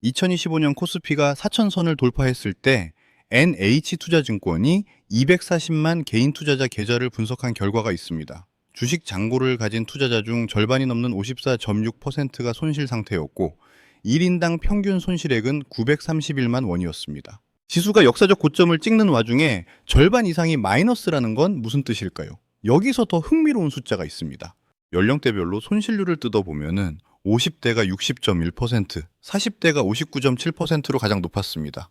2025년 코스피가 4,000선을 돌파했을 때 NH투자증권이 240만 개인 투자자 계좌를 분석한 결과가 있습니다. 주식 잔고를 가진 투자자 중 절반이 넘는 54.6%가 손실 상태였고 1인당 평균 손실액은 931만 원이었습니다. 지수가 역사적 고점을 찍는 와중에 절반 이상이 마이너스라는 건 무슨 뜻일까요? 여기서 더 흥미로운 숫자가 있습니다. 연령대별로 손실률을 뜯어보면은 50대가 60.1%, 40대가 59.7%로 가장 높았습니다.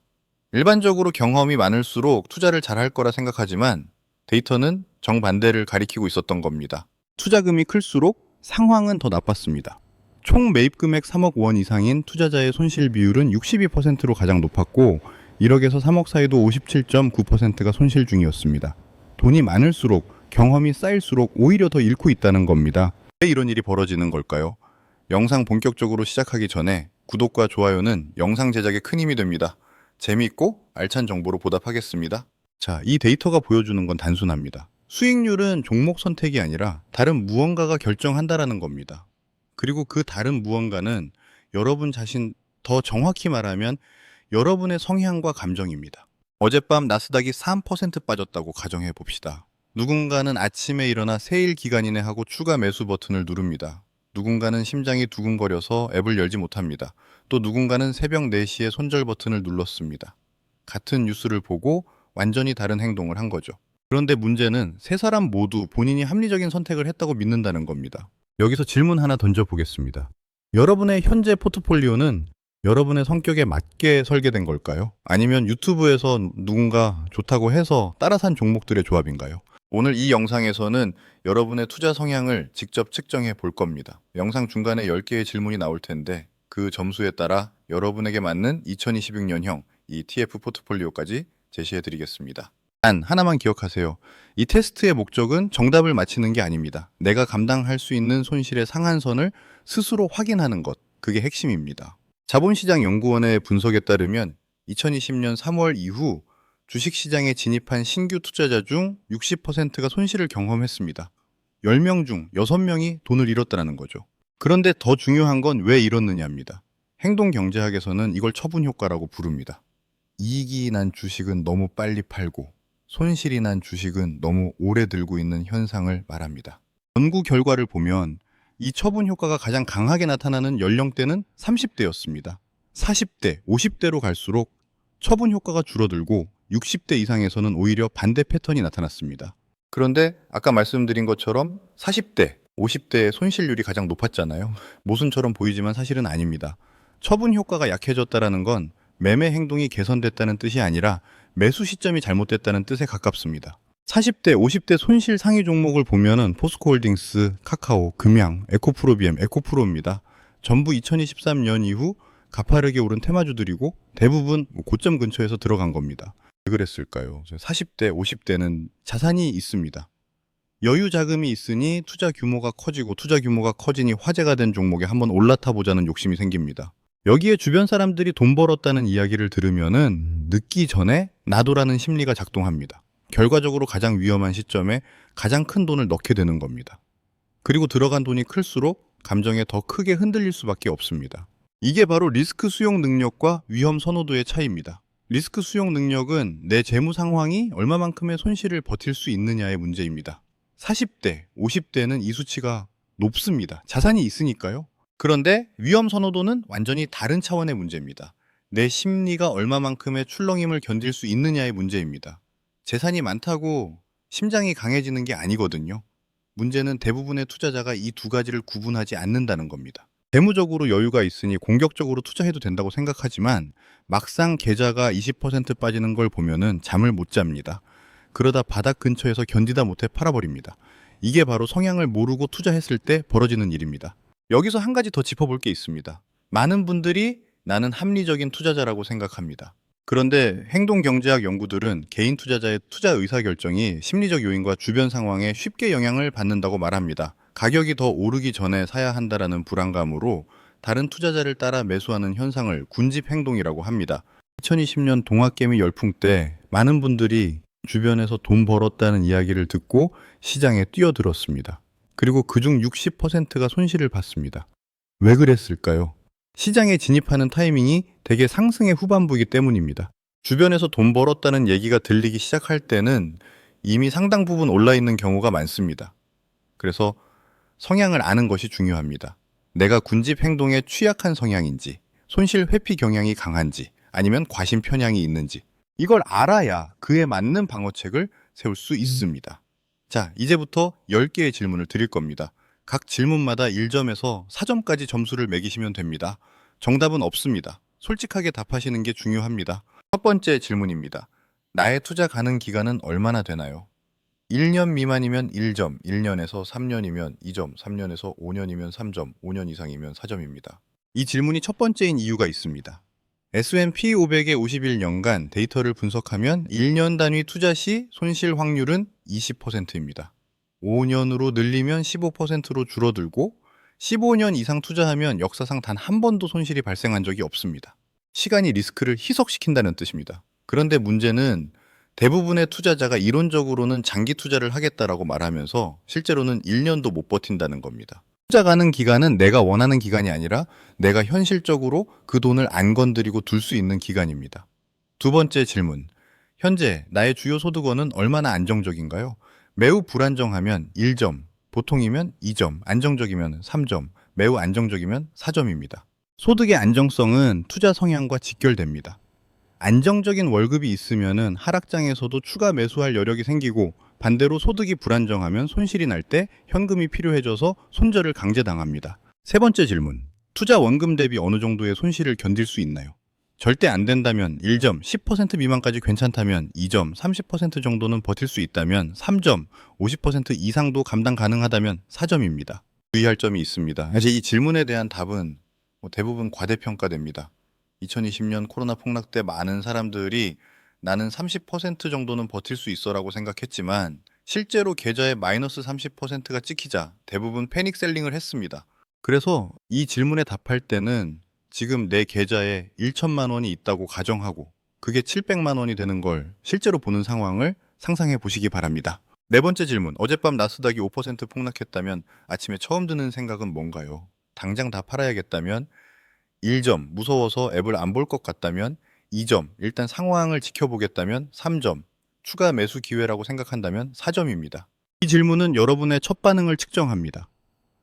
일반적으로 경험이 많을수록 투자를 잘할 거라 생각하지만 데이터는 정반대를 가리키고 있었던 겁니다. 투자금이 클수록 상황은 더 나빴습니다. 총 매입 금액 3억 원 이상인 투자자의 손실 비율은 62%로 가장 높았고 1억에서 3억 사이도 57.9%가 손실 중이었습니다. 돈이 많을수록 경험이 쌓일수록 오히려 더 잃고 있다는 겁니다. 왜 이런 일이 벌어지는 걸까요? 영상 본격적으로 시작하기 전에 구독과 좋아요는 영상 제작에 큰 힘이 됩니다. 재미있고 알찬 정보로 보답하겠습니다. 자, 이 데이터가 보여주는 건 단순합니다. 수익률은 종목 선택이 아니라 다른 무언가가 결정한다라는 겁니다. 그리고 그 다른 무언가는 여러분 자신, 더 정확히 말하면 여러분의 성향과 감정입니다. 어젯밤 나스닥이 3% 빠졌다고 가정해 봅시다. 누군가는 아침에 일어나 세일 기간이네 하고 추가 매수 버튼을 누릅니다. 누군가는 심장이 두근거려서 앱을 열지 못합니다. 또 누군가는 새벽 4시에 손절 버튼을 눌렀습니다. 같은 뉴스를 보고 완전히 다른 행동을 한 거죠. 그런데 문제는 세 사람 모두 본인이 합리적인 선택을 했다고 믿는다는 겁니다. 여기서 질문 하나 던져보겠습니다. 여러분의 현재 포트폴리오는 여러분의 성격에 맞게 설계된 걸까요? 아니면 유튜브에서 누군가 좋다고 해서 따라 산 종목들의 조합인가요? 오늘 이 영상에서는 여러분의 투자 성향을 직접 측정해 볼 겁니다. 영상 중간에 10개의 질문이 나올 텐데 그 점수에 따라 여러분에게 맞는 2026년형 이 TF 포트폴리오까지 제시해 드리겠습니다. 단 하나만 기억하세요. 이 테스트의 목적은 정답을 맞히는 게 아닙니다. 내가 감당할 수 있는 손실의 상한선을 스스로 확인하는 것, 그게 핵심입니다. 자본시장연구원의 분석에 따르면 2020년 3월 이후 주식시장에 진입한 신규 투자자 중 60%가 손실을 경험했습니다. 10명 중 6명이 돈을 잃었다는 거죠. 그런데 더 중요한 건 왜 잃었느냐입니다. 행동경제학에서는 이걸 처분효과라고 부릅니다. 이익이 난 주식은 너무 빨리 팔고 손실이 난 주식은 너무 오래 들고 있는 현상을 말합니다. 연구 결과를 보면 이 처분효과가 가장 강하게 나타나는 연령대는 30대였습니다. 40대, 50대로 갈수록 처분효과가 줄어들고 60대 이상에서는 오히려 반대 패턴이 나타났습니다. 그런데 아까 말씀드린 것처럼 40대, 50대의 손실률이 가장 높았잖아요. 모순처럼 보이지만 사실은 아닙니다. 처분 효과가 약해졌다는 건 매매 행동이 개선됐다는 뜻이 아니라 매수 시점이 잘못됐다는 뜻에 가깝습니다. 40대, 50대 손실 상위 종목을 보면은 포스코홀딩스, 카카오, 금양, 에코프로비엠, 에코프로입니다. 전부 2023년 이후 가파르게 오른 테마주들이고 대부분 고점 근처에서 들어간 겁니다. 왜 그랬을까요? 40대, 50대는 자산이 있습니다. 여유 자금이 있으니 투자 규모가 커지고 투자 규모가 커지니 화제가 된 종목에 한번 올라타 보자는 욕심이 생깁니다. 여기에 주변 사람들이 돈 벌었다는 이야기를 들으면은 늦기 전에 나도라는 심리가 작동합니다. 결과적으로 가장 위험한 시점에 가장 큰 돈을 넣게 되는 겁니다. 그리고 들어간 돈이 클수록 감정에 더 크게 흔들릴 수밖에 없습니다. 이게 바로 리스크 수용 능력과 위험 선호도의 차이입니다. 리스크 수용 능력은 내 재무 상황이 얼마만큼의 손실을 버틸 수 있느냐의 문제입니다. 40대, 50대는 이 수치가 높습니다. 자산이 있으니까요. 그런데 위험 선호도는 완전히 다른 차원의 문제입니다. 내 심리가 얼마만큼의 출렁임을 견딜 수 있느냐의 문제입니다. 재산이 많다고 심장이 강해지는 게 아니거든요. 문제는 대부분의 투자자가 이 두 가지를 구분하지 않는다는 겁니다. 재무적으로 여유가 있으니 공격적으로 투자해도 된다고 생각하지만 막상 계좌가 20% 빠지는 걸 보면은 잠을 못 잡니다. 그러다 바닥 근처에서 견디다 못해 팔아버립니다. 이게 바로 성향을 모르고 투자했을 때 벌어지는 일입니다. 여기서 한 가지 더 짚어볼 게 있습니다. 많은 분들이 나는 합리적인 투자자라고 생각합니다. 그런데 행동경제학 연구들은 개인 투자자의 투자 의사결정이 심리적 요인과 주변 상황에 쉽게 영향을 받는다고 말합니다. 가격이 더 오르기 전에 사야 한다라는 불안감으로 다른 투자자를 따라 매수하는 현상을 군집 행동이라고 합니다. 2020년 동학개미 열풍 때 많은 분들이 주변에서 돈 벌었다는 이야기를 듣고 시장에 뛰어들었습니다. 그리고 그중 60%가 손실을 봤습니다. 왜 그랬을까요? 시장에 진입하는 타이밍이 대개 상승의 후반부이기 때문입니다. 주변에서 돈 벌었다는 얘기가 들리기 시작할 때는 이미 상당 부분 올라 있는 경우가 많습니다. 그래서 성향을 아는 것이 중요합니다. 내가 군집 행동에 취약한 성향인지, 손실 회피 경향이 강한지, 아니면 과신 편향이 있는지, 이걸 알아야 그에 맞는 방어책을 세울 수 있습니다. 자, 이제부터 10개의 질문을 드릴 겁니다. 각 질문마다 1점에서 4점까지 점수를 매기시면 됩니다. 정답은 없습니다. 솔직하게 답하시는 게 중요합니다. 첫 번째 질문입니다. 나의 투자 가능 기간은 얼마나 되나요? 1년 미만이면 1점, 1년에서 3년이면 2점, 3년에서 5년이면 3점, 5년 이상이면 4점입니다. 이 질문이 첫 번째인 이유가 있습니다. S&P 500의 51년간 데이터를 분석하면 1년 단위 투자 시 손실 확률은 20%입니다. 5년으로 늘리면 15%로 줄어들고 15년 이상 투자하면 역사상 단 한 번도 손실이 발생한 적이 없습니다. 시간이 리스크를 희석시킨다는 뜻입니다. 그런데 문제는 대부분의 투자자가 이론적으로는 장기 투자를 하겠다라고 말하면서 실제로는 1년도 못 버틴다는 겁니다. 투자 가능 기간은 내가 원하는 기간이 아니라 내가 현실적으로 그 돈을 안 건드리고 둘 수 있는 기간입니다. 두 번째 질문. 현재 나의 주요 소득원은 얼마나 안정적인가요? 매우 불안정하면 1점, 보통이면 2점, 안정적이면 3점, 매우 안정적이면 4점입니다. 소득의 안정성은 투자 성향과 직결됩니다. 안정적인 월급이 있으면 하락장에서도 추가 매수할 여력이 생기고 반대로 소득이 불안정하면 손실이 날 때 현금이 필요해져서 손절을 강제당합니다. 세 번째 질문. 투자 원금 대비 어느 정도의 손실을 견딜 수 있나요? 절대 안 된다면 1점, 10% 미만까지 괜찮다면 2점, 30% 정도는 버틸 수 있다면 3점, 50% 이상도 감당 가능하다면 4점입니다. 주의할 점이 있습니다. 사실 이 질문에 대한 답은 대부분 과대평가됩니다. 2020년 코로나 폭락 때 많은 사람들이 나는 30% 정도는 버틸 수 있어라고 생각했지만 실제로 계좌에 마이너스 30%가 찍히자 대부분 패닉셀링을 했습니다. 그래서 이 질문에 답할 때는 지금 내 계좌에 1천만 원이 있다고 가정하고 그게 700만 원이 되는 걸 실제로 보는 상황을 상상해 보시기 바랍니다. 네 번째 질문. 어젯밤 나스닥이 5% 폭락했다면 아침에 처음 드는 생각은 뭔가요? 당장 다 팔아야겠다면 1점, 무서워서 앱을 안 볼 것 같다면 2점, 일단 상황을 지켜보겠다면 3점, 추가 매수 기회라고 생각한다면 4점입니다. 이 질문은 여러분의 첫 반응을 측정합니다.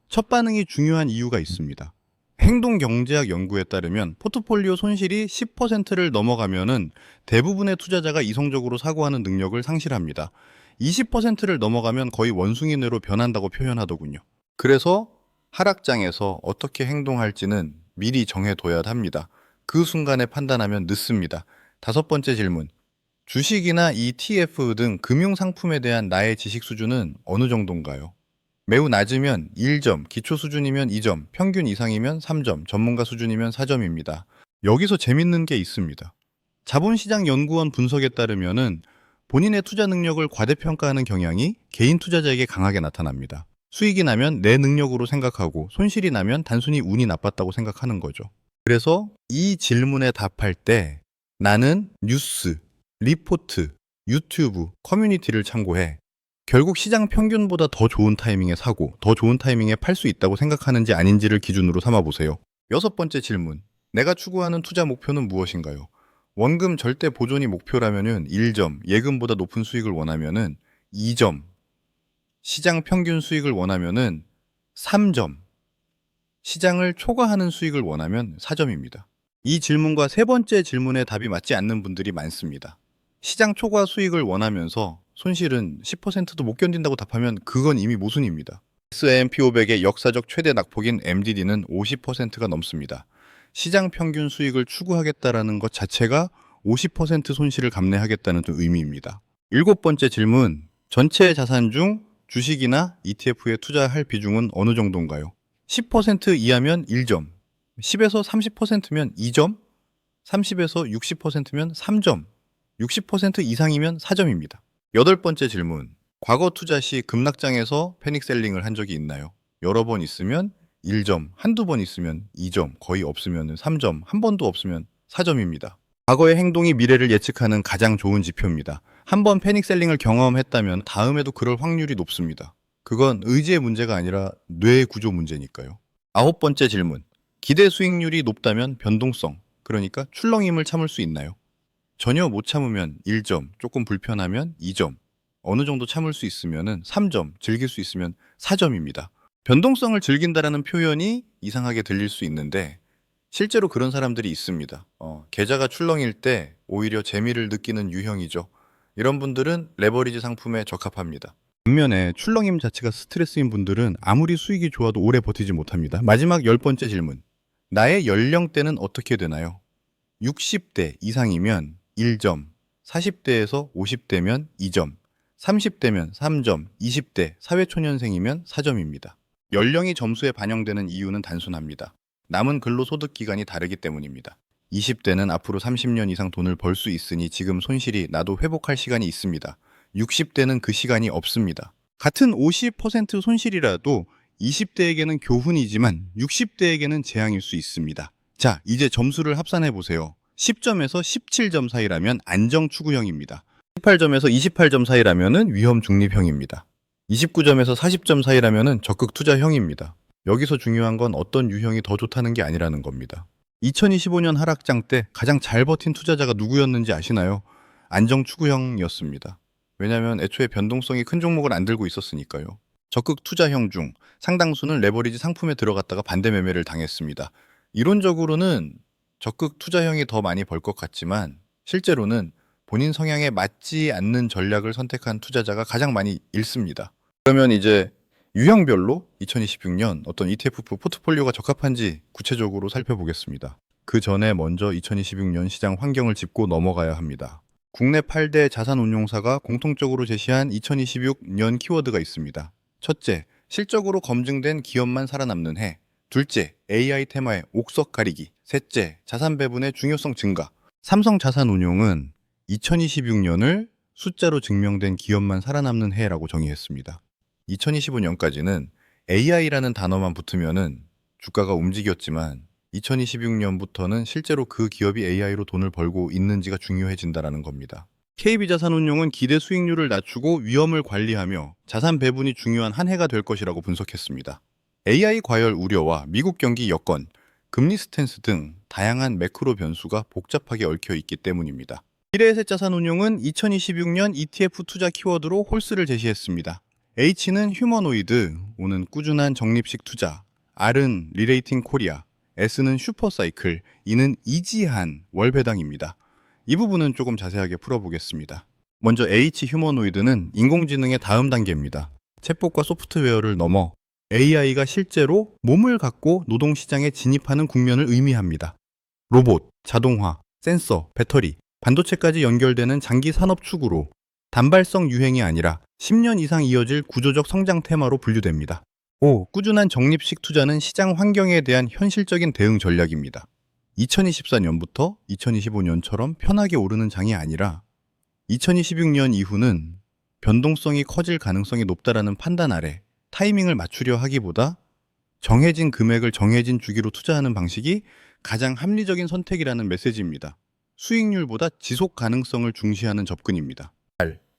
첫 반응이 중요한 이유가 있습니다. 행동경제학 연구에 따르면 포트폴리오 손실이 10%를 넘어가면은 대부분의 투자자가 이성적으로 사고하는 능력을 상실합니다. 20%를 넘어가면 거의 원숭이뇌로 변한다고 표현하더군요. 그래서 하락장에서 어떻게 행동할지는 미리 정해둬야 합니다. 그 순간에 판단하면 늦습니다. 다섯 번째 질문. 주식이나 ETF 등 금융상품에 대한 나의 지식 수준은 어느 정도인가요? 매우 낮으면 1점, 기초 수준이면 2점, 평균 이상이면 3점, 전문가 수준이면 4점입니다. 여기서 재밌는 게 있습니다. 자본시장 연구원 분석에 따르면은 본인의 투자 능력을 과대평가하는 경향이 개인 투자자에게 강하게 나타납니다. 수익이 나면 내 능력으로 생각하고 손실이 나면 단순히 운이 나빴다고 생각하는 거죠. 그래서 이 질문에 답할 때 나는 뉴스, 리포트, 유튜브, 커뮤니티를 참고해 결국 시장 평균보다 더 좋은 타이밍에 사고 더 좋은 타이밍에 팔 수 있다고 생각하는지 아닌지를 기준으로 삼아보세요. 여섯 번째 질문. 내가 추구하는 투자 목표는 무엇인가요? 원금 절대 보존이 목표라면은 1점, 예금보다 높은 수익을 원하면은 2점, 시장 평균 수익을 원하면은 3점, 시장을 초과하는 수익을 원하면 4점입니다. 이 질문과 세 번째 질문에 답이 맞지 않는 분들이 많습니다. 시장 초과 수익을 원하면서 손실은 10%도 못 견딘다고 답하면 그건 이미 모순입니다. S&P 500의 역사적 최대 낙폭인 MDD는 50%가 넘습니다. 시장 평균 수익을 추구하겠다라는 것 자체가 50% 손실을 감내하겠다는 의미입니다. 일곱 번째 질문. 전체 자산 중 주식이나 ETF에 투자할 비중은 어느 정도인가요? 10% 이하면 1점, 10에서 30%면 2점, 30에서 60%면 3점, 60% 이상이면 4점입니다. 여덟 번째 질문. 과거 투자 시 급락장에서 패닉셀링을 한 적이 있나요? 여러 번 있으면 1점, 한두 번 있으면 2점, 거의 없으면 3점, 한 번도 없으면 4점입니다. 과거의 행동이 미래를 예측하는 가장 좋은 지표입니다. 한 번 패닉셀링을 경험했다면 다음에도 그럴 확률이 높습니다. 그건 의지의 문제가 아니라 뇌 구조 문제니까요. 아홉 번째 질문. 기대 수익률이 높다면 변동성, 그러니까 출렁임을 참을 수 있나요? 전혀 못 참으면 1점, 조금 불편하면 2점, 어느 정도 참을 수 있으면 3점, 즐길 수 있으면 4점입니다. 변동성을 즐긴다라는 표현이 이상하게 들릴 수 있는데 실제로 그런 사람들이 있습니다. 계좌가 출렁일 때 오히려 재미를 느끼는 유형이죠. 이런 분들은 레버리지 상품에 적합합니다. 반면에 출렁임 자체가 스트레스인 분들은 아무리 수익이 좋아도 오래 버티지 못합니다. 마지막 10번째 질문. 나의 연령대는 어떻게 되나요? 60대 이상이면 1점, 40대에서 50대면 2점, 30대면 3점, 20대 사회초년생이면 4점입니다. 연령이 점수에 반영되는 이유는 단순합니다. 남은 근로소득 기간이 다르기 때문입니다. 20대는 앞으로 30년 이상 돈을 벌 수 있으니 지금 손실이 나도 회복할 시간이 있습니다. 60대는 그 시간이 없습니다. 같은 50% 손실이라도 20대에게는 교훈이지만 60대에게는 재앙일 수 있습니다. 자, 이제 점수를 합산해 보세요. 10점에서 17점 사이라면 안정 추구형입니다. 18점에서 28점 사이라면 위험 중립형입니다. 29점에서 40점 사이라면 적극 투자형입니다. 여기서 중요한 건 어떤 유형이 더 좋다는 게 아니라는 겁니다. 2025년 하락장 때 가장 잘 버틴 투자자가 누구였는지 아시나요? 안정 추구형이었습니다. 왜냐하면 애초에 변동성이 큰 종목을 안 들고 있었으니까요. 적극 투자형 중 상당수는 레버리지 상품에 들어갔다가 반대 매매를 당했습니다. 이론적으로는 적극 투자형이 더 많이 벌 것 같지만 실제로는 본인 성향에 맞지 않는 전략을 선택한 투자자가 가장 많이 잃습니다. 그러면 이제 유형별로 2026년 어떤 ETF 포트폴리오가 적합한지 구체적으로 살펴보겠습니다. 그 전에 먼저 2026년 시장 환경을 짚고 넘어가야 합니다. 국내 8대 자산운용사가 공통적으로 제시한 2026년 키워드가 있습니다. 첫째, 실적으로 검증된 기업만 살아남는 해. 둘째, AI 테마의 옥석 가리기. 셋째, 자산 배분의 중요성 증가. 삼성자산운용은 2026년을 숫자로 증명된 기업만 살아남는 해라고 정의했습니다. 2025년까지는 AI라는 단어만 붙으면은 주가가 움직였지만 2026년부터는 실제로 그 기업이 AI로 돈을 벌고 있는지가 중요해진다는 겁니다. KB자산운용은 기대 수익률을 낮추고 위험을 관리하며 자산 배분이 중요한 한 해가 될 것이라고 분석했습니다. AI 과열 우려와 미국 경기 여건, 금리 스탠스 등 다양한 매크로 변수가 복잡하게 얽혀 있기 때문입니다. 미래에셋자산운용은 2026년 ETF 투자 키워드로 홀스를 제시했습니다. H는 휴머노이드, O는 꾸준한 적립식 투자, R은 리레이팅 코리아, S는 슈퍼사이클, E는 이지한 월배당입니다. 이 부분은 조금 자세하게 풀어보겠습니다. 먼저 H 휴머노이드는 인공지능의 다음 단계입니다. 챗봇과 소프트웨어를 넘어 AI가 실제로 몸을 갖고 노동시장에 진입하는 국면을 의미합니다. 로봇, 자동화, 센서, 배터리, 반도체까지 연결되는 장기 산업 축으로 단발성 유행이 아니라 10년 이상 이어질 구조적 성장 테마로 분류됩니다. 5. 꾸준한 적립식 투자는 시장 환경에 대한 현실적인 대응 전략입니다. 2024년부터 2025년처럼 편하게 오르는 장이 아니라 2026년 이후는 변동성이 커질 가능성이 높다라는 판단 아래 타이밍을 맞추려 하기보다 정해진 금액을 정해진 주기로 투자하는 방식이 가장 합리적인 선택이라는 메시지입니다. 수익률보다 지속 가능성을 중시하는 접근입니다.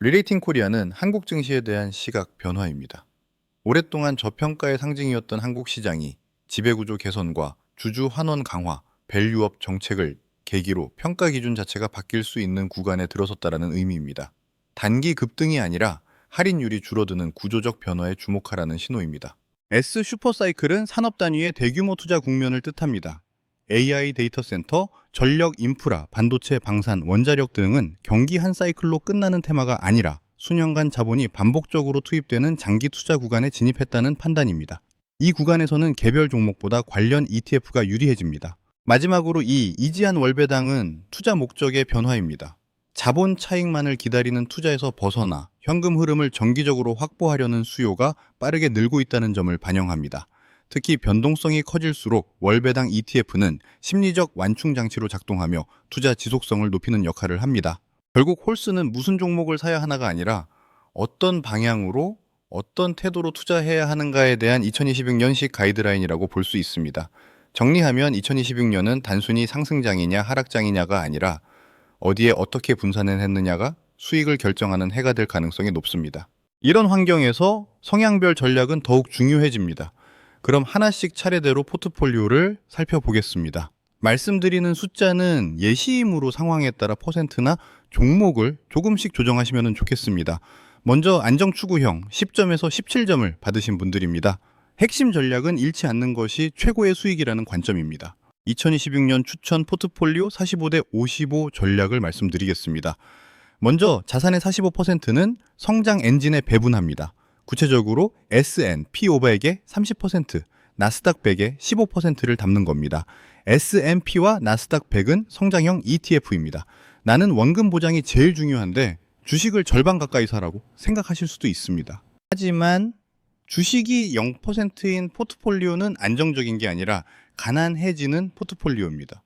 리레이팅 코리아는 한국 증시에 대한 시각 변화입니다. 오랫동안 저평가의 상징이었던 한국 시장이 지배구조 개선과 주주 환원 강화, 밸류업 정책을 계기로 평가 기준 자체가 바뀔 수 있는 구간에 들어섰다는 의미입니다. 단기 급등이 아니라 할인율이 줄어드는 구조적 변화에 주목하라는 신호입니다. S 슈퍼사이클은 산업 단위의 대규모 투자 국면을 뜻합니다. AI 데이터 센터, 전력 인프라, 반도체, 방산, 원자력 등은 경기 한 사이클로 끝나는 테마가 아니라 수년간 자본이 반복적으로 투입되는 장기 투자 구간에 진입했다는 판단입니다. 이 구간에서는 개별 종목보다 관련 ETF가 유리해집니다. 마지막으로 이 이지한 월배당은 투자 목적의 변화입니다. 자본 차익만을 기다리는 투자에서 벗어나 현금 흐름을 정기적으로 확보하려는 수요가 빠르게 늘고 있다는 점을 반영합니다. 특히 변동성이 커질수록 월배당 ETF는 심리적 완충 장치로 작동하며 투자 지속성을 높이는 역할을 합니다. 결국 홀스는 무슨 종목을 사야 하나가 아니라 어떤 방향으로 어떤 태도로 투자해야 하는가에 대한 2026년식 가이드라인이라고 볼 수 있습니다. 정리하면 2026년은 단순히 상승장이냐 하락장이냐가 아니라 어디에 어떻게 분산을 했느냐가 수익을 결정하는 해가 될 가능성이 높습니다. 이런 환경에서 성향별 전략은 더욱 중요해집니다. 그럼 하나씩 차례대로 포트폴리오를 살펴보겠습니다. 말씀드리는 숫자는 예시임으로 상황에 따라 퍼센트나 종목을 조금씩 조정하시면 좋겠습니다. 먼저 안정추구형 10점에서 17점을 받으신 분들입니다. 핵심 전략은 잃지 않는 것이 최고의 수익이라는 관점입니다. 2026년 추천 포트폴리오 45대 55 전략을 말씀드리겠습니다. 먼저 자산의 45%는 성장 엔진에 배분합니다. 구체적으로 S&P 500의 30%, 나스닥 100의 15%를 담는 겁니다. S&P와 나스닥 100은 성장형 ETF입니다. 나는 원금 보장이 제일 중요한데 주식을 절반 가까이 사라고 생각하실 수도 있습니다. 하지만 주식이 0%인 포트폴리오는 안정적인 게 아니라 가난해지는 포트폴리오입니다.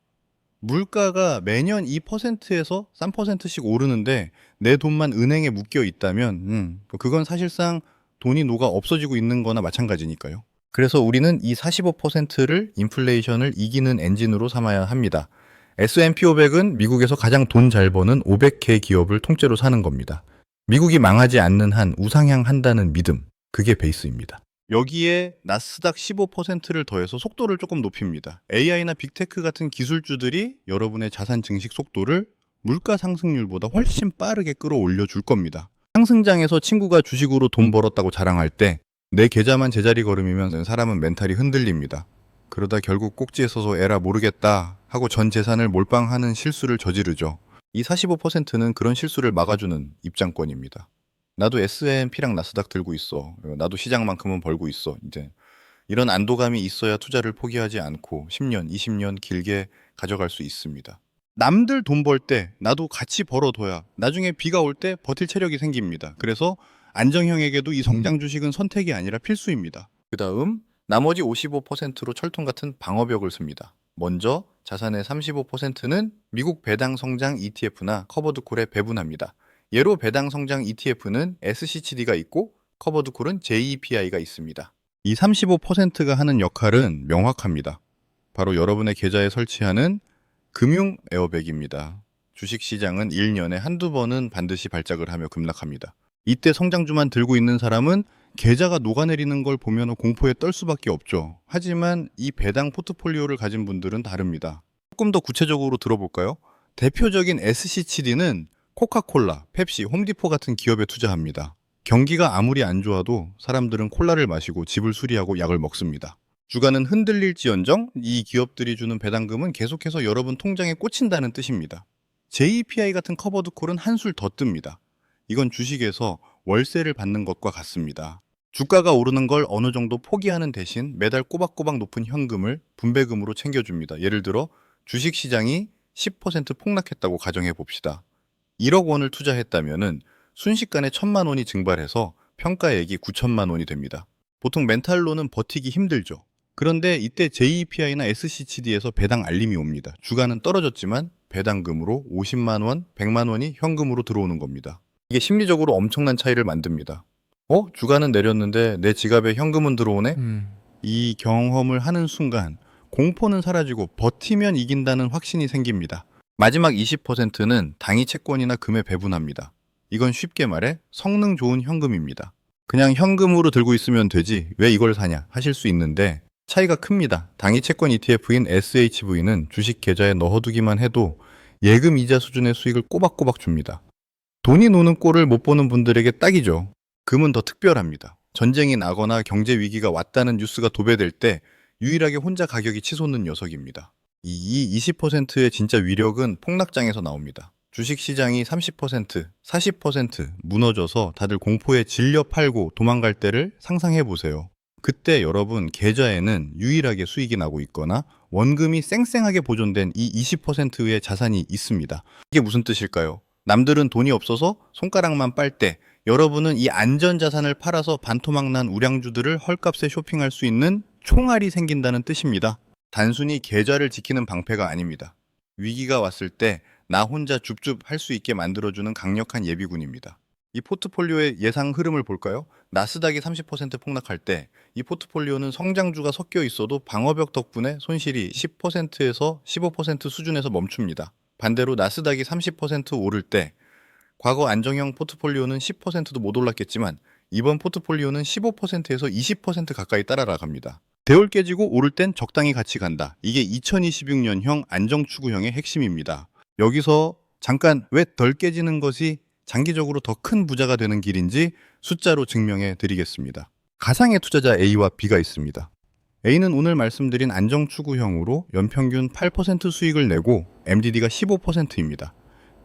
물가가 매년 2%에서 3%씩 오르는데 내 돈만 은행에 묶여 있다면 그건 사실상 돈이 녹아 없어지고 있는 거나 마찬가지니까요. 그래서 우리는 이 45%를 인플레이션을 이기는 엔진으로 삼아야 합니다. S&P 500은 미국에서 가장 돈 잘 버는 500개 기업을 통째로 사는 겁니다. 미국이 망하지 않는 한 우상향한다는 믿음, 그게 베이스입니다. 여기에 나스닥 15%를 더해서 속도를 조금 높입니다. AI나 빅테크 같은 기술주들이 여러분의 자산 증식 속도를 물가 상승률보다 훨씬 빠르게 끌어올려 줄 겁니다. 상승장에서 친구가 주식으로 돈 벌었다고 자랑할 때 내 계좌만 제자리 걸음이면 사람은 멘탈이 흔들립니다. 그러다 결국 꼭지에 서서 에라 모르겠다 하고 전 재산을 몰빵하는 실수를 저지르죠. 이 45%는 그런 실수를 막아주는 입장권입니다. 나도 S&P랑 나스닥 들고 있어. 나도 시장만큼은 벌고 있어. 이제 이런 안도감이 있어야 투자를 포기하지 않고 10년, 20년 길게 가져갈 수 있습니다. 남들 돈 벌 때 나도 같이 벌어둬야 나중에 비가 올 때 버틸 체력이 생깁니다. 그래서 안정형에게도 이 성장 주식은 선택이 아니라 필수입니다. 그 다음 나머지 55%로 철통 같은 방어벽을 씁니다. 먼저 자산의 35%는 미국 배당 성장 ETF나 커버드콜에 배분합니다. 예로 배당 성장 ETF는 SCCD가 있고 커버드콜은 JEPI가 있습니다. 이 35%가 하는 역할은 명확합니다. 바로 여러분의 계좌에 설치하는 금융 에어백입니다. 주식시장은 1년에 한두 번은 반드시 발작을 하며 급락합니다. 이때 성장주만 들고 있는 사람은 계좌가 녹아내리는 걸 보면 공포에 떨 수밖에 없죠. 하지만 이 배당 포트폴리오를 가진 분들은 다릅니다. 조금 더 구체적으로 들어볼까요? 대표적인 SCCD는 코카콜라, 펩시, 홈디포 같은 기업에 투자합니다. 경기가 아무리 안 좋아도 사람들은 콜라를 마시고 집을 수리하고 약을 먹습니다. 주가는 흔들릴지언정 이 기업들이 주는 배당금은 계속해서 여러분 통장에 꽂힌다는 뜻입니다. JEPI 같은 커버드콜은 한술 더 뜹니다. 이건 주식에서 월세를 받는 것과 같습니다. 주가가 오르는 걸 어느 정도 포기하는 대신 매달 꼬박꼬박 높은 현금을 분배금으로 챙겨줍니다. 예를 들어 주식시장이 10% 폭락했다고 가정해 봅시다. 1억 원을 투자했다면 순식간에 1,000만 원이 증발해서 평가액이 9천만 원이 됩니다. 보통 멘탈로는 버티기 힘들죠. 그런데 이때 JEPI나 SCCD에서 배당 알림이 옵니다. 주가는 떨어졌지만 배당금으로 50만 원, 100만 원이 현금으로 들어오는 겁니다. 이게 심리적으로 엄청난 차이를 만듭니다. 주가는 내렸는데 내 지갑에 현금은 들어오네? 이 경험을 하는 순간 공포는 사라지고 버티면 이긴다는 확신이 생깁니다. 마지막 20%는 당위 채권이나 금에 배분합니다. 이건 쉽게 말해 성능 좋은 현금입니다. 그냥 현금으로 들고 있으면 되지 왜 이걸 사냐 하실 수 있는데 차이가 큽니다. 당위 채권 ETF인 SHV는 주식 계좌에 넣어두기만 해도 예금 이자 수준의 수익을 꼬박꼬박 줍니다. 돈이 노는 꼴을 못 보는 분들에게 딱이죠. 금은 더 특별합니다. 전쟁이 나거나 경제 위기가 왔다는 뉴스가 도배될 때 유일하게 혼자 가격이 치솟는 녀석입니다. 이 20%의 진짜 위력은 폭락장에서 나옵니다. 주식시장이 30%, 40% 무너져서 다들 공포에 질려 팔고 도망갈 때를 상상해 보세요. 그때 여러분 계좌에는 유일하게 수익이 나고 있거나 원금이 쌩쌩하게 보존된 이 20%의 자산이 있습니다. 이게 무슨 뜻일까요? 남들은 돈이 없어서 손가락만 빨 때 여러분은 이 안전자산을 팔아서 반토막 난 우량주들을 헐값에 쇼핑할 수 있는 총알이 생긴다는 뜻입니다. 단순히 계좌를 지키는 방패가 아닙니다. 위기가 왔을 때 나 혼자 줍줍 할 수 있게 만들어주는 강력한 예비군입니다. 이 포트폴리오의 예상 흐름을 볼까요? 나스닥이 30% 폭락할 때 이 포트폴리오는 성장주가 섞여 있어도 방어벽 덕분에 손실이 10%에서 15% 수준에서 멈춥니다. 반대로 나스닥이 30% 오를 때 과거 안정형 포트폴리오는 10%도 못 올랐겠지만 이번 포트폴리오는 15%에서 20% 가까이 따라나갑니다. 대올 깨지고 오를 땐 적당히 같이 간다. 이게 2026년형 안정추구형의 핵심입니다. 여기서 잠깐 왜 덜 깨지는 것이 장기적으로 더 큰 부자가 되는 길인지 숫자로 증명해 드리겠습니다. 가상의 투자자 A와 B가 있습니다. A는 오늘 말씀드린 안정추구형으로 연평균 8% 수익을 내고 MDD가 15%입니다.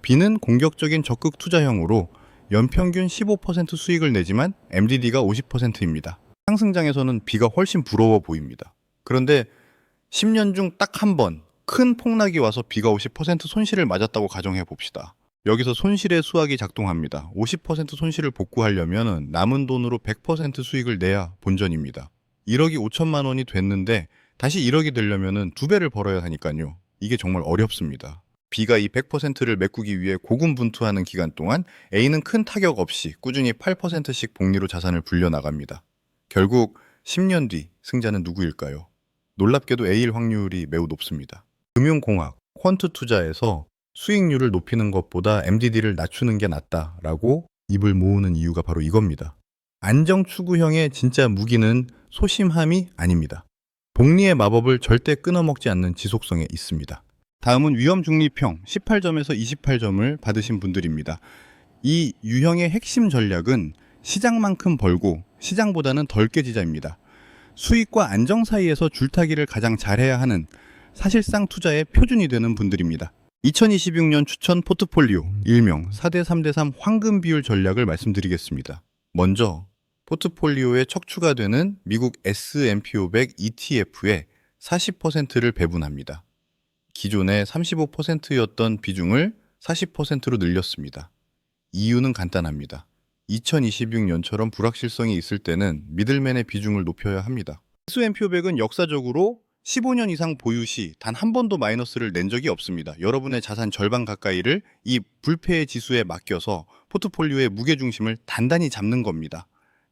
B는 공격적인 적극 투자형으로 연평균 15% 수익을 내지만 MDD가 50%입니다. 상승장에서는 B가 훨씬 부러워 보입니다. 그런데 10년 중 딱 한 번 큰 폭락이 와서 B가 50% 손실을 맞았다고 가정해 봅시다. 여기서 손실의 수학이 작동합니다. 50% 손실을 복구하려면 남은 돈으로 100% 수익을 내야 본전입니다. 1억이 5천만 원이 됐는데 다시 1억이 되려면 2배를 벌어야 하니까요. 이게 정말 어렵습니다. B가 이 100%를 메꾸기 위해 고군분투하는 기간 동안 A는 큰 타격 없이 꾸준히 8%씩 복리로 자산을 불려나갑니다. 결국 10년 뒤 승자는 누구일까요? 놀랍게도 A일 확률이 매우 높습니다. 금융공학, 퀀트 투자에서 수익률을 높이는 것보다 MDD를 낮추는 게 낫다라고 입을 모으는 이유가 바로 이겁니다. 안정추구형의 진짜 무기는 소심함이 아닙니다. 복리의 마법을 절대 끊어먹지 않는 지속성에 있습니다. 다음은 위험중립형 18점에서 28점을 받으신 분들입니다. 이 유형의 핵심 전략은 시장만큼 벌고 시장보다는 덜 깨지자입니다. 수익과 안정 사이에서 줄타기를 가장 잘해야 하는 사실상 투자의 표준이 되는 분들입니다. 2026년 추천 포트폴리오 일명 4대 3대 3 황금 비율 전략을 말씀드리겠습니다. 먼저 포트폴리오에 척추가 되는 미국 S&P 500 ETF의 40%를 배분합니다. 기존의 35%였던 비중을 40%로 늘렸습니다. 이유는 간단합니다. 2026년처럼 불확실성이 있을 때는 미들맨의 비중을 높여야 합니다. S&P 500은 역사적으로 15년 이상 보유 시 단 한 번도 마이너스를 낸 적이 없습니다. 여러분의 자산 절반 가까이를 이 불패의 지수에 맡겨서 포트폴리오의 무게중심을 단단히 잡는 겁니다.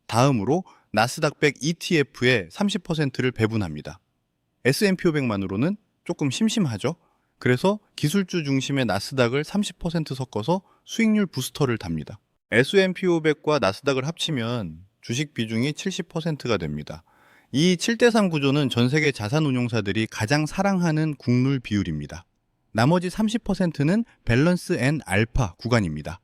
다음으로 나스닥 100 ETF의 30%를 배분합니다. S&P 500만으로는 조금 심심하죠? 그래서 기술주 중심의 나스닥을 30% 섞어서 수익률 부스터를 답니다. S&P 500과 나스닥을 합치면 주식 비중이 70%가 됩니다. 이 7대3 구조는 전 세계 자산운용사들이 가장 사랑하는 국룰 비율입니다. 나머지 30%는 밸런스 앤 알파 구간입니다.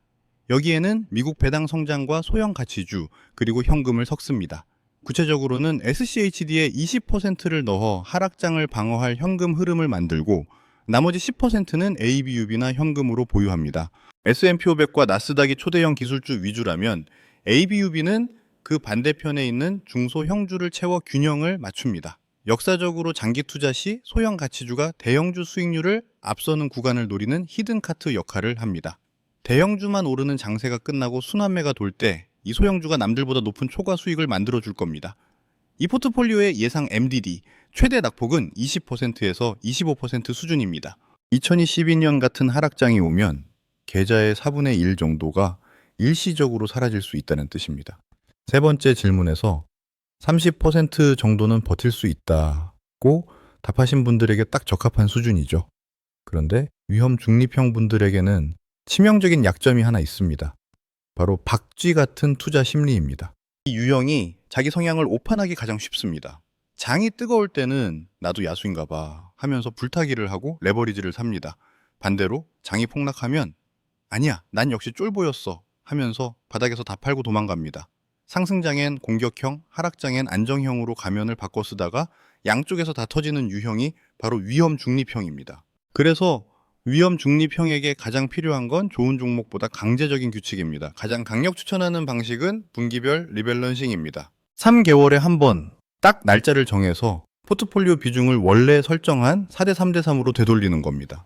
여기에는 미국 배당 성장과 소형 가치주 그리고 현금을 섞습니다. 구체적으로는 SCHD에 20%를 넣어 하락장을 방어할 현금 흐름을 만들고 나머지 10%는 ABUB나 현금으로 보유합니다. S&P 500과 나스닥이 초대형 기술주 위주라면 ABUB는 그 반대편에 있는 중소형주를 채워 균형을 맞춥니다. 역사적으로 장기 투자 시 소형 가치주가 대형주 수익률을 앞서는 구간을 노리는 히든카트 역할을 합니다. 대형주만 오르는 장세가 끝나고 순환매가 돌 때 이 소형주가 남들보다 높은 초과 수익을 만들어줄 겁니다. 이 포트폴리오의 예상 MDD, 최대 낙폭은 20%에서 25% 수준입니다. 2012년 같은 하락장이 오면 계좌의 4분의 1 정도가 일시적으로 사라질 수 있다는 뜻입니다. 세 번째 질문에서 30% 정도는 버틸 수 있다고 답하신 분들에게 딱 적합한 수준이죠. 그런데 위험 중립형 분들에게는 치명적인 약점이 하나 있습니다. 바로 박쥐 같은 투자 심리입니다. 이 유형이 자기 성향을 오판하기 가장 쉽습니다. 장이 뜨거울 때는 나도 야수인가 봐 하면서 불타기를 하고 레버리지를 삽니다. 반대로 장이 폭락하면 아니야, 난 역시 쫄보였어 하면서 바닥에서 다 팔고 도망갑니다. 상승장엔 공격형, 하락장엔 안정형으로 가면을 바꿔 쓰다가 양쪽에서 다 터지는 유형이 바로 위험 중립형입니다. 그래서 위험 중립형에게 가장 필요한 건 좋은 종목보다 강제적인 규칙입니다. 가장 강력 추천하는 방식은 분기별 리밸런싱입니다. 3개월에 한 번 딱 날짜를 정해서 포트폴리오 비중을 원래 설정한 4대 3대 3으로 되돌리는 겁니다.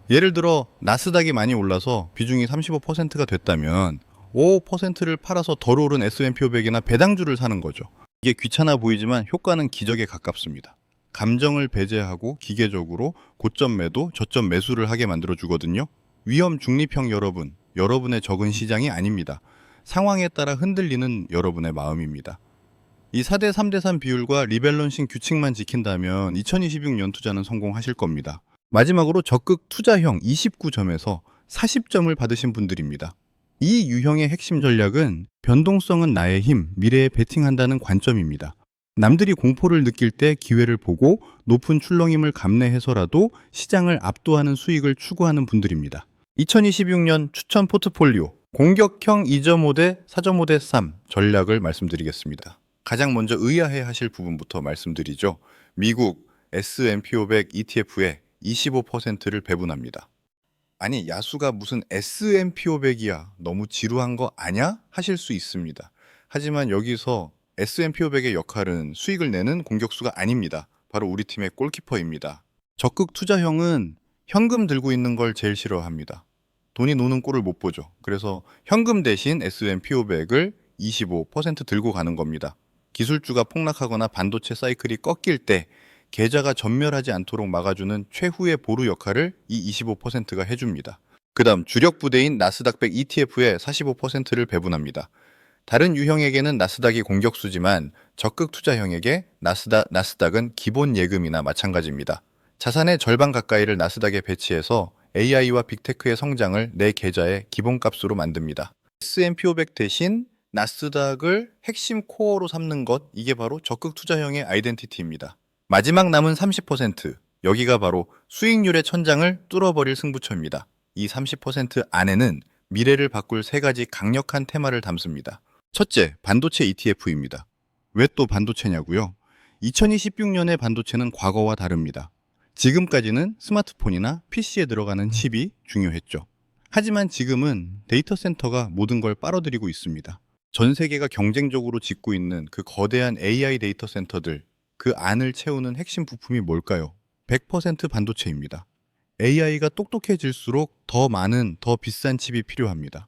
예를 들어 나스닥이 많이 올라서 비중이 35%가 됐다면 5%를 팔아서 덜 오른 S&P 500이나 배당주를 사는 거죠. 이게 귀찮아 보이지만 효과는 기적에 가깝습니다. 감정을 배제하고 기계적으로 고점 매도, 저점 매수를 하게 만들어주거든요. 위험 중립형 여러분, 여러분의 적은 시장이 아닙니다. 상황에 따라 흔들리는 여러분의 마음입니다. 이 4대 3대 3 비율과 리밸런싱 규칙만 지킨다면 2026년 투자는 성공하실 겁니다. 마지막으로 적극 투자형 29점에서 40점을 받으신 분들입니다. 이 유형의 핵심 전략은 변동성은 나의 힘, 미래에 베팅한다는 관점입니다. 남들이 공포를 느낄 때 기회를 보고 높은 출렁임을 감내해서라도 시장을 압도하는 수익을 추구하는 분들입니다. 2026년 추천 포트폴리오 공격형 2.5대 4.5대 3 전략을 말씀드리겠습니다. 가장 먼저 의아해 하실 부분부터 말씀드리죠. 미국 S&P 500 ETF에 25%를 배분합니다. 아니, 야수가 무슨 S&P 500이야? 너무 지루한 거 아냐? 하실 수 있습니다. 하지만 여기서 S&P 500의 역할은 수익을 내는 공격수가 아닙니다. 바로 우리 팀의 골키퍼입니다. 적극 투자형은 현금 들고 있는 걸 제일 싫어합니다. 돈이 노는 꼴을 못 보죠. 그래서 현금 대신 S&P 500을 25% 들고 가는 겁니다. 기술주가 폭락하거나 반도체 사이클이 꺾일 때 계좌가 전멸하지 않도록 막아주는 최후의 보루 역할을 이 25%가 해줍니다. 그 다음 주력 부대인 나스닥 100 ETF에 45%를 배분합니다. 다른 유형에게는 나스닥이 공격수지만 적극 투자형에게 나스닥은 기본 예금이나 마찬가지입니다. 자산의 절반 가까이를 나스닥에 배치해서 AI와 빅테크의 성장을 내 계좌의 기본값으로 만듭니다. S&P 500 대신 나스닥을 핵심 코어로 삼는 것, 이게 바로 적극 투자형의 아이덴티티입니다. 마지막 남은 30%, 여기가 바로 수익률의 천장을 뚫어버릴 승부처입니다. 이 30% 안에는 미래를 바꿀 세 가지 강력한 테마를 담습니다. 첫째, 반도체 ETF입니다. 왜 또 반도체냐고요? 2026년의 반도체는 과거와 다릅니다. 지금까지는 스마트폰이나 PC에 들어가는 칩이 중요했죠. 하지만 지금은 데이터 센터가 모든 걸 빨아들이고 있습니다. 전 세계가 경쟁적으로 짓고 있는 그 거대한 AI 데이터 센터들, 그 안을 채우는 핵심 부품이 뭘까요? 100% 반도체입니다. AI가 똑똑해질수록 더 많은, 더 비싼 칩이 필요합니다.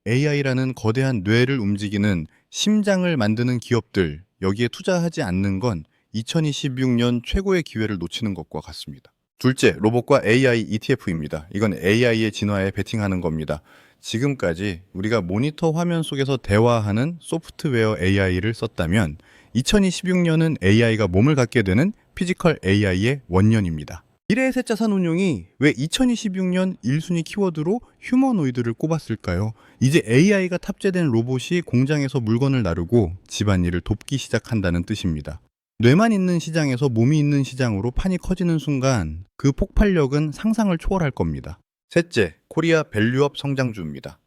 AI라는 거대한 뇌를 움직이는 심장을 만드는 기업들, 여기에 투자하지 않는 건 2026년 최고의 기회를 놓치는 것과 같습니다. 둘째, 로봇과 AI ETF입니다. 이건 AI의 진화에 베팅하는 겁니다. 지금까지 우리가 모니터 화면 속에서 대화하는 소프트웨어 AI를 썼다면 2026년은 AI가 몸을 갖게 되는 피지컬 AI의 원년입니다. 미래의 새 자산 운용이 왜 2026년 1순위 키워드로 휴머노이드를 꼽았을까요? 이제 AI가 탑재된 로봇이 공장에서 물건을 나르고 집안일을 돕기 시작한다는 뜻입니다. 뇌만 있는 시장에서 몸이 있는 시장으로 판이 커지는 순간 그 폭발력은 상상을 초월할 겁니다. 셋째, 코리아 밸류업 성장주입니다.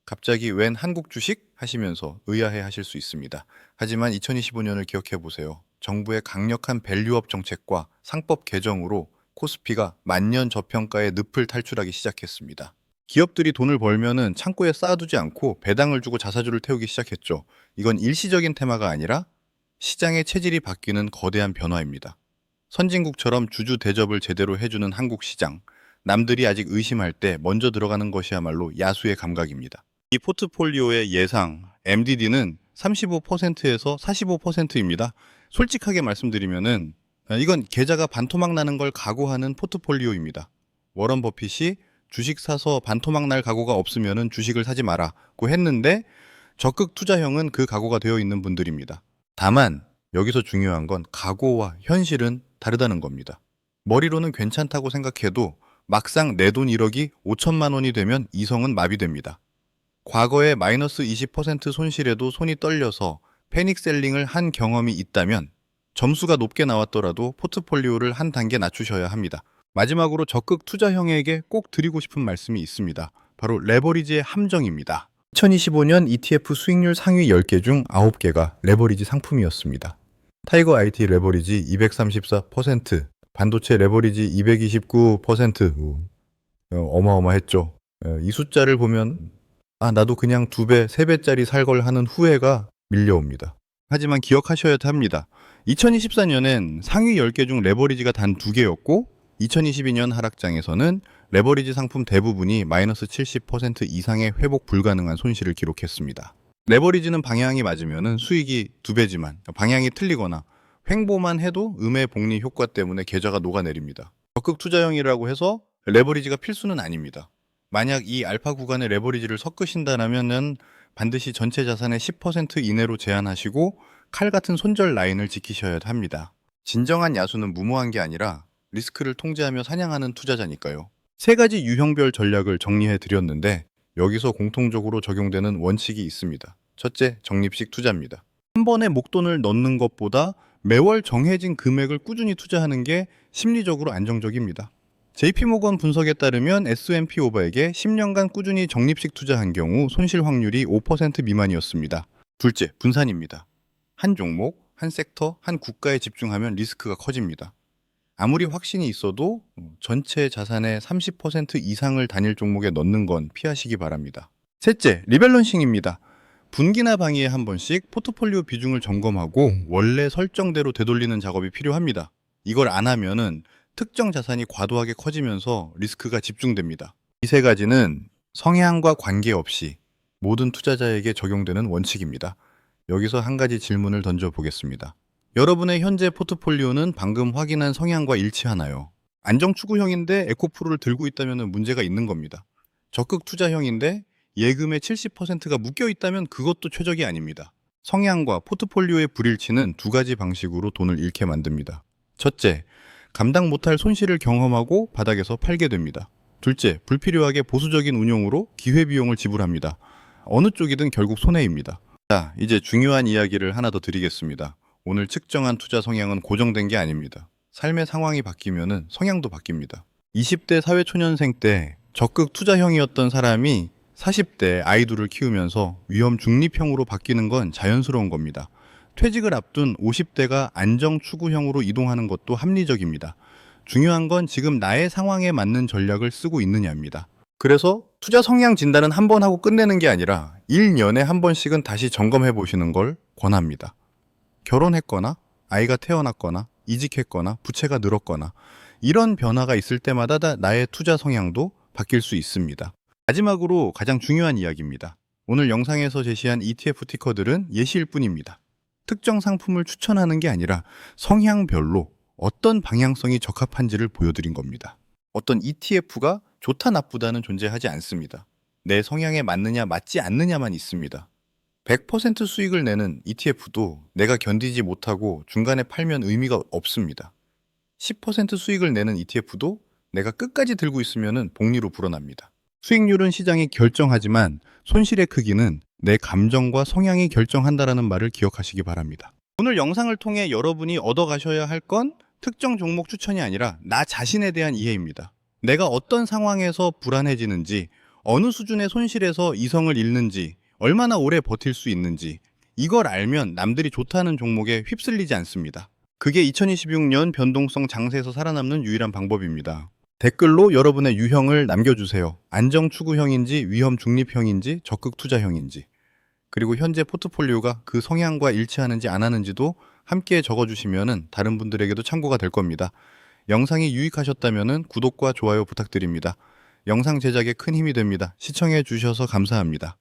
갑자기 웬 한국 주식? 하시면서 의아해 하실 수 있습니다. 하지만 2025년을 기억해 보세요. 정부의 강력한 밸류업 정책과 상법 개정으로 코스피가 만년 저평가의 늪을 탈출하기 시작했습니다. 기업들이 돈을 벌면은 창고에 쌓아두지 않고 배당을 주고 자사주를 태우기 시작했죠. 이건 일시적인 테마가 아니라 시장의 체질이 바뀌는 거대한 변화입니다. 선진국처럼 주주 대접을 제대로 해주는 한국 시장, 남들이 아직 의심할 때 먼저 들어가는 것이야말로 야수의 감각입니다. 이 포트폴리오의 예상 MDD는 35%에서 45%입니다. 솔직하게 말씀드리면은 이건 계좌가 반토막 나는 걸 각오하는 포트폴리오입니다. 워런 버핏이 주식 사서 반토막 날 각오가 없으면은 주식을 사지 마라고 했는데 적극 투자형은 그 각오가 되어 있는 분들입니다. 다만 여기서 중요한 건 각오와 현실은 다르다는 겁니다. 머리로는 괜찮다고 생각해도 막상 내 돈 1억이 5천만 원이 되면 이성은 마비됩니다. 과거에 마이너스 20% 손실에도 손이 떨려서 패닉셀링을 한 경험이 있다면 점수가 높게 나왔더라도 포트폴리오를 한 단계 낮추셔야 합니다. 마지막으로 적극 투자형에게 꼭 드리고 싶은 말씀이 있습니다. 바로 레버리지의 함정입니다. 2025년 ETF 수익률 상위 10개 중 9개가 레버리지 상품이었습니다. 타이거 IT 레버리지 234%, 반도체 레버리지 229%, 어마어마했죠. 이 숫자를 보면 나도 그냥 2배, 3배짜리 살 걸 하는 후회가 밀려옵니다. 하지만 기억하셔야 합니다. 2024년엔 상위 10개 중 레버리지가 단 2개였고 2022년 하락장에서는 레버리지 상품 대부분이 마이너스 70% 이상의 회복 불가능한 손실을 기록했습니다. 레버리지는 방향이 맞으면 수익이 2배지만 방향이 틀리거나 횡보만 해도 음의 복리 효과 때문에 계좌가 녹아내립니다. 적극 투자형이라고 해서 레버리지가 필수는 아닙니다. 만약 이 알파 구간의 레버리지를 섞으신다면 반드시 전체 자산의 10% 이내로 제한하시고 칼 같은 손절 라인을 지키셔야 합니다. 진정한 야수는 무모한 게 아니라 리스크를 통제하며 사냥하는 투자자니까요. 세 가지 유형별 전략을 정리해 드렸는데 여기서 공통적으로 적용되는 원칙이 있습니다. 첫째, 적립식 투자입니다. 한 번에 목돈을 넣는 것보다 매월 정해진 금액을 꾸준히 투자하는 게 심리적으로 안정적입니다. JP모건 분석에 따르면 S&P 500에 10년간 꾸준히 적립식 투자한 경우 손실 확률이 5% 미만이었습니다. 둘째, 분산입니다. 한 종목, 한 섹터, 한 국가에 집중하면 리스크가 커집니다. 아무리 확신이 있어도 전체 자산의 30% 이상을 단일 종목에 넣는 건 피하시기 바랍니다. 셋째, 리밸런싱입니다. 분기나 방위에 한 번씩 포트폴리오 비중을 점검하고 원래 설정대로 되돌리는 작업이 필요합니다. 이걸 안 하면은 특정 자산이 과도하게 커지면서 리스크가 집중됩니다. 이 세 가지는 성향과 관계없이 모든 투자자에게 적용되는 원칙입니다. 여기서 한 가지 질문을 던져보겠습니다. 여러분의 현재 포트폴리오는 방금 확인한 성향과 일치하나요? 안정 추구형인데 에코프로를 들고 있다면 문제가 있는 겁니다. 적극 투자형인데 예금의 70%가 묶여 있다면 그것도 최적이 아닙니다. 성향과 포트폴리오의 불일치는 두 가지 방식으로 돈을 잃게 만듭니다. 첫째, 감당 못할 손실을 경험하고 바닥에서 팔게 됩니다. 둘째, 불필요하게 보수적인 운용으로 기회비용을 지불합니다. 어느 쪽이든 결국 손해입니다. 자, 이제 중요한 이야기를 하나 더 드리겠습니다. 오늘 측정한 투자 성향은 고정된 게 아닙니다. 삶의 상황이 바뀌면은 성향도 바뀝니다. 20대 사회초년생 때 적극 투자형이었던 사람이 40대 아이들을 키우면서 위험 중립형으로 바뀌는 건 자연스러운 겁니다. 퇴직을 앞둔 50대가 안정 추구형으로 이동하는 것도 합리적입니다. 중요한 건 지금 나의 상황에 맞는 전략을 쓰고 있느냐입니다. 그래서 투자 성향 진단은 한 번 하고 끝내는 게 아니라 1년에 한 번씩은 다시 점검해 보시는 걸 권합니다. 결혼했거나 아이가 태어났거나 이직했거나 부채가 늘었거나 이런 변화가 있을 때마다 나의 투자 성향도 바뀔 수 있습니다. 마지막으로 가장 중요한 이야기입니다. 오늘 영상에서 제시한 ETF 티커들은 예시일 뿐입니다. 특정 상품을 추천하는 게 아니라 성향별로 어떤 방향성이 적합한지를 보여드린 겁니다. 어떤 ETF가 좋다 나쁘다는 존재하지 않습니다. 내 성향에 맞느냐 맞지 않느냐만 있습니다. 100% 수익을 내는 ETF도 내가 견디지 못하고 중간에 팔면 의미가 없습니다. 10% 수익을 내는 ETF도 내가 끝까지 들고 있으면 복리로 불어납니다. 수익률은 시장이 결정하지만 손실의 크기는 내 감정과 성향이 결정한다라는 말을 기억하시기 바랍니다. 오늘 영상을 통해 여러분이 얻어가셔야 할 건 특정 종목 추천이 아니라 나 자신에 대한 이해입니다. 내가 어떤 상황에서 불안해지는지, 어느 수준의 손실에서 이성을 잃는지, 얼마나 오래 버틸 수 있는지 이걸 알면 남들이 좋다는 종목에 휩쓸리지 않습니다. 그게 2026년 변동성 장세에서 살아남는 유일한 방법입니다. 댓글로 여러분의 유형을 남겨주세요. 안정 추구형인지 위험 중립형인지 적극 투자형인지 그리고 현재 포트폴리오가 그 성향과 일치하는지 안 하는지도 함께 적어주시면 다른 분들에게도 참고가 될 겁니다. 영상이 유익하셨다면 구독과 좋아요 부탁드립니다. 영상 제작에 큰 힘이 됩니다. 시청해 주셔서 감사합니다.